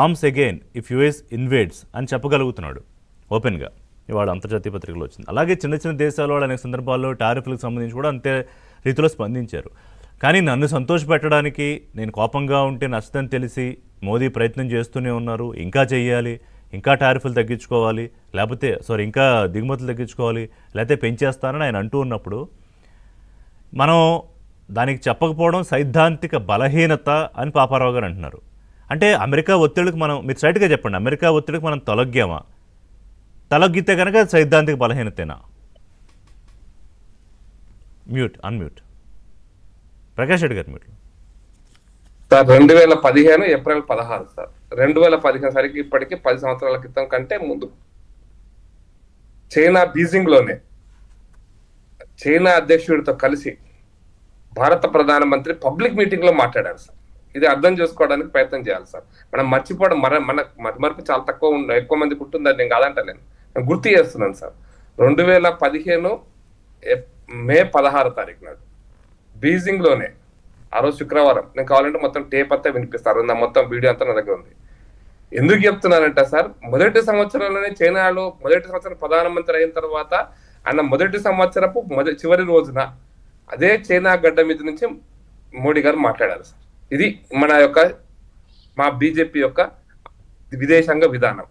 Arms again if US invades అని చెప్పగలుగుతున్నాడు ఓపెన్గా. ఇవాళ అంతర్జాతీయ పత్రికలు వచ్చింది. అలాగే చిన్న చిన్న దేశాల వాళ్ళు అనేక సందర్భాల్లో టారిఫ్లకు సంబంధించి కూడా అంతే రీతిలో స్పందించారు. కానీ నన్ను సంతోషపెట్టడానికి, నేను కోపంగా ఉంటే నచ్చదని తెలిసి మోదీ ప్రయత్నం చేస్తూనే ఉన్నారు. ఇంకా చెయ్యాలి, ఇంకా టారిఫ్లు తగ్గించుకోవాలి, లేకపోతే ఇంకా దిగుమతులు తగ్గించుకోవాలి, లేకపోతే పెంచేస్తానని ఆయన అంటూ ఉన్నప్పుడు మనం దానికి చెప్పకపోవడం సైద్ధాంతిక బలహీనత అని పాపారావు గారు అంటున్నారు. అంటే అమెరికా ఒత్తిడికి మీరు స్ట్రైట్గా చెప్పండి, అమెరికా ఒత్తిడికి మనం తొలగ్గామా? తలగితే కనుక సైద్ధాంతిక బలహీనతేనా? అన్మ్యూట్ ప్రకాష్ రెడ్డి గారు. మీరు సార్ 2015 ఏప్రిల్ 16 సార్ 2015 సరికి ఇప్పటికీ 10 సంవత్సరాల క్రితం కంటే ముందు చైనా బీజింగ్ లోనే చైనా అధ్యక్షుడితో కలిసి భారత ప్రధానమంత్రి పబ్లిక్ మీటింగ్ లో మాట్లాడారు సార్. ఇది అర్థం చేసుకోవడానికి ప్రయత్నం చేయాలి సార్. మనం మర్చిపోవడం మన మతిమరుపు చాలా ఎక్కువ మందికి ఉంటుందని నేను కాదంటలేను, నేను గుర్తు చేస్తున్నాను సార్. 2015 మే 16 తారీఖు నాడు బీజింగ్ లోనే, ఆ రోజు శుక్రవారం, నేను కావాలంటే మొత్తం టేప్ అంతా వినిపిస్తారు, నా మొత్తం వీడియో అంతా నా దగ్గర ఉంది. ఎందుకు చెప్తున్నానంటే సార్, మొదటి సంవత్సరంలోనే చైనాలో మొదటి సంవత్సరం ప్రధానమంత్రి అయిన తర్వాత ఆయన మొదటి సంవత్సరపు చివరి రోజున అదే చైనా గడ్డ మీద నుంచి మోడీ గారు మాట్లాడారు సార్. ఇది మా బీజేపీ యొక్క విదేశాంగ విధానం.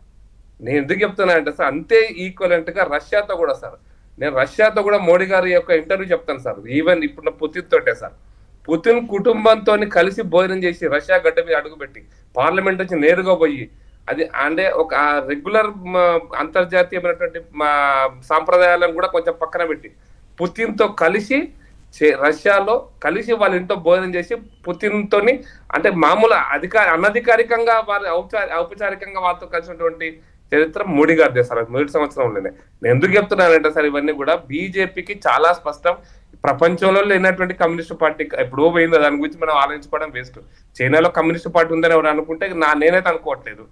నేను ఎందుకు చెప్తున్నానంటే సార్, అంతే ఈక్వలెంట్ గా రష్యాతో కూడా సార్, నేను రష్యాతో కూడా మోడీ గారి యొక్క ఇంటర్వ్యూ చెప్తాను సార్. ఈవెన్ ఇప్పుడు పుతిన్ తోటే సార్, పుతిన్ కుటుంబంతో కలిసి భోజనం చేసి రష్యా గడ్డ మీద అడుగుపెట్టి పార్లమెంట్ నుంచి నేరుగా పోయి, అది అంటే ఒక రెగ్యులర్ అంతర్జాతీయమైనటువంటి సాంప్రదాయాలను కూడా కొంచెం పక్కన పెట్టి పుతిన్ తో కలిసి రష్యాలో కలిసి వాళ్ళ ఇంట్లో భోజనం చేసి పుతిన్ తోని, అంటే మామూలు అనధికారికంగా వారు ఔపచారికంగా వారితో కలిసినటువంటి చరిత్ర మోడీ గారు చేస్తారు మొదటి సంవత్సరంలోనే. నేను ఎందుకు చెప్తున్నానంటే సార్, ఇవన్నీ కూడా బీజేపీకి చాలా స్పష్టం. ప్రపంచంలో లేనటువంటి కమ్యూనిస్ట్ పార్టీ ఎప్పుడో పోయిందో, దాని గురించి మనం ఆలోచించుకోవడం వేస్ట్. చైనాలో కమ్యూనిస్ట్ పార్టీ ఉందని ఎవరు అనుకుంటే నేనైతే అనుకోవట్లేదు.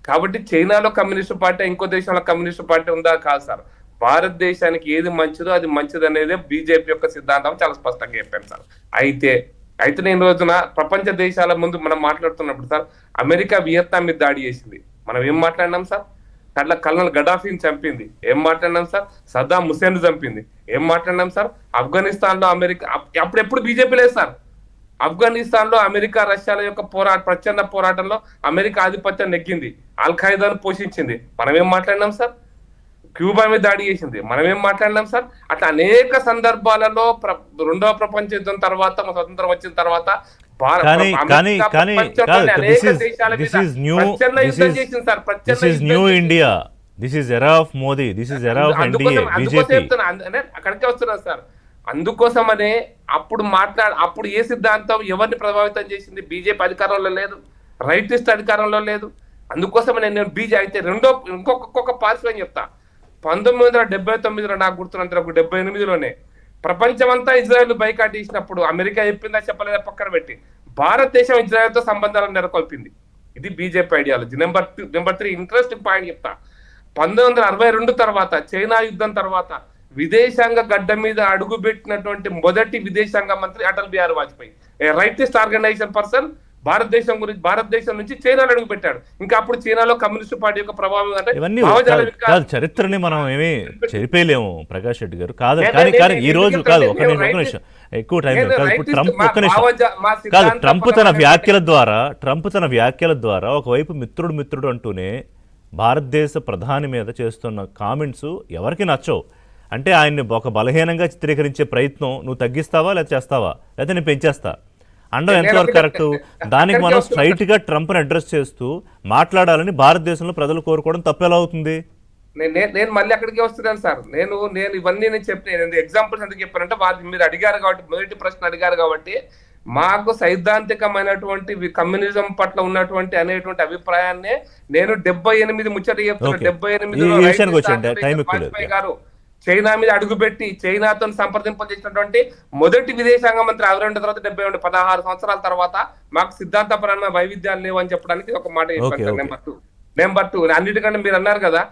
కాబట్టి చైనాలో కమ్యూనిస్ట్ పార్టీ, ఇంకో దేశంలో కమ్యూనిస్ట్ పార్టీ ఉందా? కాదు సార్. భారతదేశానికి ఏది మంచిదో అది మంచిది అనేది బీజేపీ యొక్క సిద్ధాంతం చాలా స్పష్టంగా చెప్పాను సార్. అయితే నేను రోజున ప్రపంచ దేశాల ముందు మనం మాట్లాడుతున్నప్పుడు సార్, అమెరికా వియత్నాం మీద దాడి చేసింది, మనం ఏం మాట్లాడినాం సార్? కల్నల్ గడాఫీని చంపింది, ఏం మాట్లాడినాం సార్? సద్దాం హుసేన్ చంపింది, ఏం మాట్లాడినాం సార్? ఆఫ్ఘనిస్తాన్ లో అమెరికా అప్పుడెప్పుడు బీజేపీ లేదు సార్. ఆఫ్ఘనిస్తాన్ లో అమెరికా రష్యాల యొక్క ప్రచండ పోరాటంలో అమెరికా ఆధిపత్యం నెగ్గింది, అల్ ఖైదాను పోషించింది, మనం ఏం మాట్లాడినాం సార్? క్యూబా మీద దాడి చేసింది, మనం ఏం మాట్లాడినాం సార్? అట్లా అనేక సందర్భాలలో రెండవ ప్రపంచ యుద్ధం తర్వాత, స్వతంత్రం వచ్చిన తర్వాత అక్కడికే వస్తున్నారు సార్. అందుకోసమనే అప్పుడు ఏ సిద్ధాంతం ఎవరిని ప్రభావితం చేసింది? బీజేపీ అధికారంలో లేదు, రైటిస్ట్ అధికారంలో లేదు. అందుకోసమనే నేను అయితే ఇంకొక పార్శ్వం చెప్తా. 1979లో నాకు గుర్తున్నంత 78లోనే ప్రపంచమంతా ఇజ్రాయెల్ బైకాట్ చేసినప్పుడు అమెరికా చెప్పిందా చెప్పలేదా పక్కన పెట్టి, భారతదేశం ఇజ్రాయెల్తో సంబంధాలను నెలకొల్పింది. ఇది BJP ideology. Number 3 interesting point చెప్తా. 1962 తర్వాత చైనా యుద్ధం తర్వాత విదేశాంగ గడ్డ మీద అడుగుపెట్టినటువంటి మొదటి విదేశాంగ మంత్రి Atal Bihari Vajpayee, rightist organisation person, భారతదేశం నుంచి చైనాలో అడుగు పెట్టాడు. ఇంకా అప్పుడు చైనాలో కమ్యూనిస్ట్ పార్టీ యొక్క ప్రభావం అంటే చరిత్రని మనం ఏమీ చెరిపేయలేము ప్రకాష్ రెడ్డి గారు. కాదు కానీ ఈ రోజు కాదు, ఒక నిమిషం ఎక్కువ టైం కాదు. ట్రంప్ తన వ్యాఖ్యల ద్వారా ఒకవైపు మిత్రుడు అంటూనే భారతదేశ ప్రధాని మీద చేస్తున్న కామెంట్స్ ఎవరికి నచ్చవు. అంటే ఆయన్ని ఒక బలహీనంగా చిత్రీకరించే ప్రయత్నం నువ్వు తగ్గిస్తావా లేదా చేస్తావా, లేకపోతే నేను పెంచేస్తా అండం ఎంతవరకు కరెక్ట్? దానికి మనం స్ట్రైట్ గా ట్రంప్ ని అడ్రస్ చేస్తూ మాట్లాడాలని భారతదేశంలో ప్రజలు కోరుకోవడం తప్పెలా అవుతుంది? నేను మళ్ళీ అక్కడికి వస్తున్నాను సార్. నేను ఇవన్నీ నేను ఎగ్జాంపుల్స్ ఎందుకు చెప్పానంటే, మీరు అడిగారు కాబట్టి, మొదటి ప్రశ్న అడిగారు కాబట్టి, మాకు సైద్ధాంతికమైనటువంటి కమ్యూనిజం పట్ల ఉన్నటువంటి అనేటువంటి అభిప్రాయాన్ని నేను 78 ముచ్చట చెప్తున్నాను. 78 గారు చైనా మీద అడుగుపెట్టి చైనాతో సంప్రదింపులు చేసినటువంటి మొదటి విదేశాంగ మంత్రి 62 తర్వాత 72 16 సంవత్సరాల తర్వాత మాకు సిద్ధాంతపరమైన వైవిధ్యాలు లేవు అని చెప్పడానికి ఒక మాట చెప్పాను. నెంబర్ 2 అన్నిటికంటే మీరు అన్నారు కదా,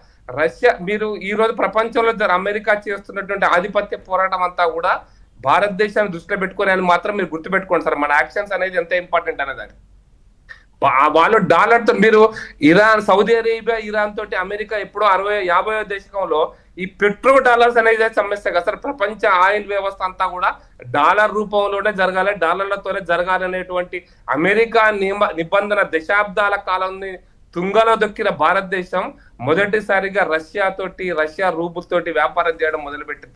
మీరు ఈ రోజు ప్రపంచంలో అమెరికా చేస్తున్నటువంటి ఆధిపత్య పోరాటం అంతా కూడా భారతదేశాన్ని దృష్టిలో పెట్టుకుని అని మాత్రం మీరు గుర్తుపెట్టుకోండి సార్. మన యాక్షన్స్ అనేది ఎంత ఇంపార్టెంట్ అనేది. వాళ్ళు డాలర్ తో మీరు ఇరాన్, సౌదీ అరేబియా, ఇరాన్ తోటి అమెరికా ఎప్పుడో 50వ దశకంలో ఈ పెట్రో డాలర్స్ అనేది సమస్య కదా సార్. ప్రపంచ ఆయిల్ వ్యవస్థ అంతా కూడా డాలర్ రూపంలోనే జరగాలి, డాలర్లతోనే జరగాలి అనేటువంటి అమెరికా నిబంధన దశాబ్దాల కాలాన్ని తుంగలో దొక్కిన భారతదేశం మొదటిసారిగా రష్యా రూబుల్ తోటి వ్యాపారం చేయడం మొదలుపెట్టిన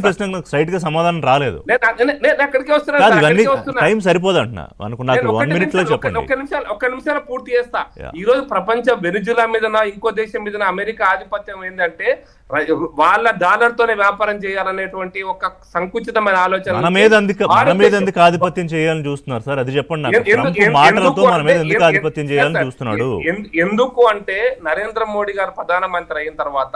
ప్రశ్నకు స్ట్రైట్ గా సమాధానం రాలేదు. అక్కడికి టైం సరిపోదు అంటున్నా. ఒక్క నిమిషాలు పూర్తి చేస్తా. ఈ రోజు ప్రపంచ వెనుజులా మీద ఇంకో దేశం మీద అమెరికా ఆధిపత్యం ఏంటంటే వాళ్ళ డాలర్ తోనే వ్యాపారం చేయాలనేటువంటి ఒక సంకుచితమైన ఆలోచన. మన మీద ఎందుకు ఆధిపత్యం చేయాలని చూస్తున్నారు సార్, అది చెప్పండి నాకు. మాటలతో మన మీద ఎందుకు ఆధిపత్యం చేయాలని చూస్తున్నాడు? ఎందుకు అంటే నరేంద్ర మోడీ గారు ప్రధానమంత్రి అయిన తర్వాత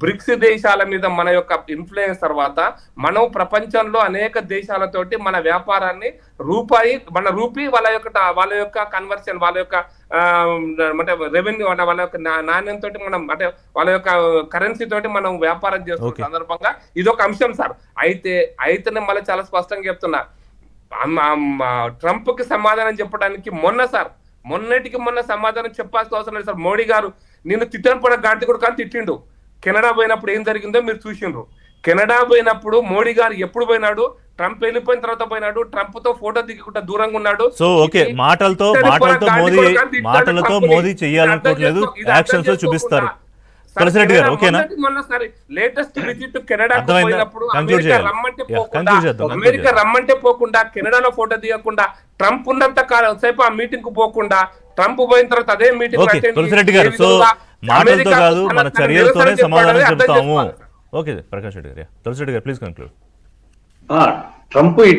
బ్రిక్స్ దేశాల మీద మన యొక్క ఇన్ఫ్లుయెన్స్ తర్వాత మనం ప్రపంచంలో అనేక దేశాలతోటి మన వ్యాపారాన్ని మన రూపీ వాళ్ళ యొక్క కన్వర్షన్, వాళ్ళ యొక్క అంటే రెవెన్యూ, వాళ్ళ యొక్క నాణ్యంతో మనం అంటే వాళ్ళ యొక్క కరెన్సీ తోటి మనం వ్యాపారం చేస్తున్న సందర్భంగా ఇదొక అంశం సార్. అయితే మళ్ళీ చాలా స్పష్టంగా చెప్తున్నా, ట్రంప్ కి సమాధానం చెప్పడానికి మొన్నటికి సమాధానం చెప్పాల్సిన అవసరం లేదు సార్. మోడీ గారు నిన్ను తిట్టని కూడా గాడి కూడా కానీ తిట్టిండు. కెనడా పోయినప్పుడు ఏం జరిగిందో మీరు చూసిండ్రు. కెనడా పోయినప్పుడు మోడీ గారు ఎప్పుడు పోయినాడు? ట్రంప్ వెళ్ళిపోయిన తర్వాత పోయినాడు. ట్రంప్ తో ఫోటో దిగకుండా దూరంగా ఉన్నాడు. సో ఓకే, మాటలతో మోదీ చెయ్యాలనుకోవట్లేదు, యాక్షన్స్ లో చూపిస్తారు. తులసిరెడ్డి గారు ఓకేనా? లేటెస్ట్ విజిట్ కెనడాకు పోయినప్పుడు అమెరికా రమ్మంటే పోకుండా కెనడాలో ఫోటో దిగకుండా ట్రంప్ ఉన్నంత కాలం సేపు ఆ మీటింగ్ కు పోకుండా ట్రంప్ పోయిన తర్వాత అదే మీటింగ్. తులసిరెడ్డి గారు, సో మాటలతో కాదు మన చర్యలతోనే సమాధానం చెప్తాము. ఓకే ప్రకాష్ రెడ్డి గారు, తులసిరెడ్డి గారు ప్లీజ్ కన్క్లూడ్. ట్రంప్